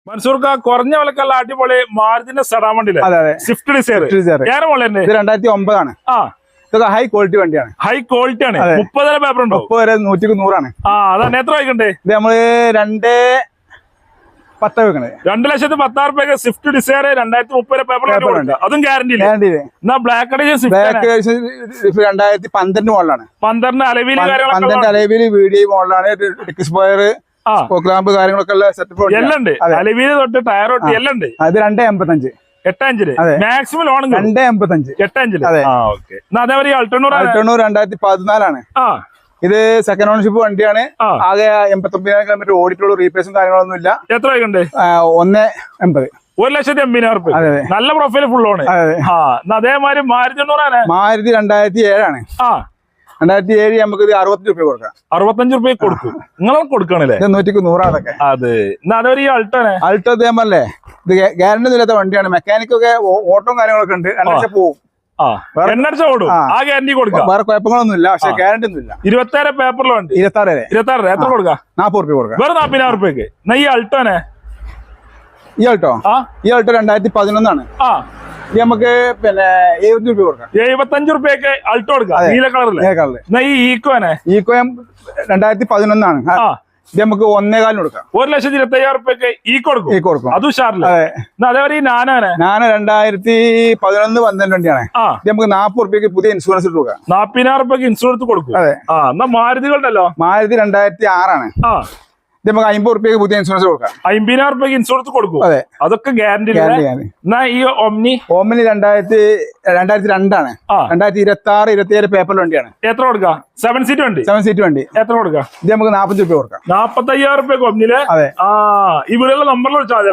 മൻസൂർക്ക കുറഞ്ഞ വിലക്കുള്ള അടിപൊളി മാരുതിന്റെ സെഡാൻ വണ്ടിയിലെ സ്വിഫ്റ്റ് ഡിസയർ ഏറെ മോളെ 2009 ആണ്. ഇതൊക്കെ ഹൈ ക്വാളിറ്റി വണ്ടിയാണ്. ഹൈ ക്വാളിറ്റി ആണ്. 30 വരെ പേപ്പർ ഉണ്ടോ? 30 വരെ 100 അതാണ്. എത്ര വായിക്കണ്ടേ? ഇത് നമ്മള് 2,10 വെക്കണേ. 2,10,000 സ്വിഫ്റ്റ് ഡിസയർ 2030 പേപ്പർ അതും ഗ്യാരണ്ടി. ബ്ലാക്ക് 2012 മോഡലാണ്. 12 അലവിൽ വീഡിയോ മോഡലാണ്. സ്പോയർ ക്ലാമ്പ് കാര്യങ്ങളൊക്കെ ഉള്ള സെറ്റപ്പ് എല്ലാം ഉണ്ട്. അലവിൽ തൊട്ട് ടയർ തൊട്ട് എല്ലാം ഉണ്ട്. അത് 2,85. 8,5 മാക്സിമം ലോൺ 2,85. 8,5. അതേപോലെ അൾട്ടോണൂർ 2014 ആണ്. ഇത് സെക്കൻഡ് ഓണർഷിപ്പ് വണ്ടിയാണ്. ആകെ 89,000 കിലോമീറ്റർ ഓടിയിട്ടുള്ള റീപ്ലേസും കാര്യങ്ങളൊന്നും ഇല്ല. എത്ര ഉണ്ട്? 1,80,000. 1,80,000. നല്ല പ്രൊഫൈൽ ഫുൾ ആണ്. അതേമാതിരി മാരുതി 2007 ആണ്. 2007 നമുക്ക് 65 രൂപ കൊടുക്കാം. 65 രൂപ കൊടുക്കും. നിങ്ങൾ കൊടുക്കണല്ലേ? 100 അതൊക്കെ. അതെ. അതേപോലെ ഈ അൾട്ടോ ഇതേമല്ലേ, ഇത് ഗ്യാരണ്ടി ഇല്ലാത്ത വണ്ടിയാണ്. മെക്കാനിക് ഒക്കെ ഓട്ടവും കാര്യങ്ങളൊക്കെ ഉണ്ട്. അന്വേഷിച്ച പോവും. വേറെ കുഴപ്പങ്ങളൊന്നും ഇല്ല. പക്ഷെ ഗ്യാരണ്ടി ഒന്നും ഇല്ല. 26 പേപ്പറിലുണ്ട്. 26 വരെ. എത്ര കൊടുക്കാം? 40 രൂപ കൊടുക്കാം. വേറെ 40,000 രൂപയ്ക്ക്. ഈ അൾട്ടോനെ ഈ ആൾട്ടോ 2011 ആണ്. ഇത് നമുക്ക് 70 രൂപ കൊടുക്കാം. 75 രൂപയ്ക്ക് അൾട്ടോ കൊടുക്കാം. നീല കളറില്. ഈ ഈക്കോനെ 2011 ആണ്. ഇത് നമുക്ക് 1,400 കൊടുക്കാം. 1,25,000 രൂപയ്ക്ക് ഈക്കോ കൊടുക്കും. അത് ഉഷാറില്ല. അതേപോലെ ഈ നാനോ 2011 വണ്ടിയാണ്. ഇത് നമുക്ക് 40 രൂപയ്ക്ക് പുതിയ ഇൻഷുറൻസ് കൊടുക്കാം. 40,000 രൂപയ്ക്ക് ഇൻഷുറൻസ് കൊടുക്കും. എന്നാ മാരുതികളുണ്ടല്ലോ. മാരുതി 2006 ആണ്. ഇത് നമുക്ക് 50 രൂപയ്ക്ക് പുതിയ ഇൻഷുറൻസ് കൊടുക്കാം. 50,000 രൂപയ്ക്ക് ഇൻഷുറൻസ് കൊടുക്കും. അതൊക്കെ ഗ്യാരണ്ടി. എന്നാ ഈ ഓംനി 2002 ആണ്. 2026, 27 പേപ്പർ വണ്ടിയാണ്. എത്ര കൊടുക്കാം? 7 സീറ്റ് വണ്ടി. 7 സീറ്റ് വണ്ടി. എത്ര കൊടുക്കാം? ഇത് നമുക്ക് 40 രൂപ കൊടുക്കാം. 45,000 രൂപയ്ക്ക് ഓംനിയില്. ഈ വീടുള്ള നമ്പറിൽ വിളിച്ചാൽ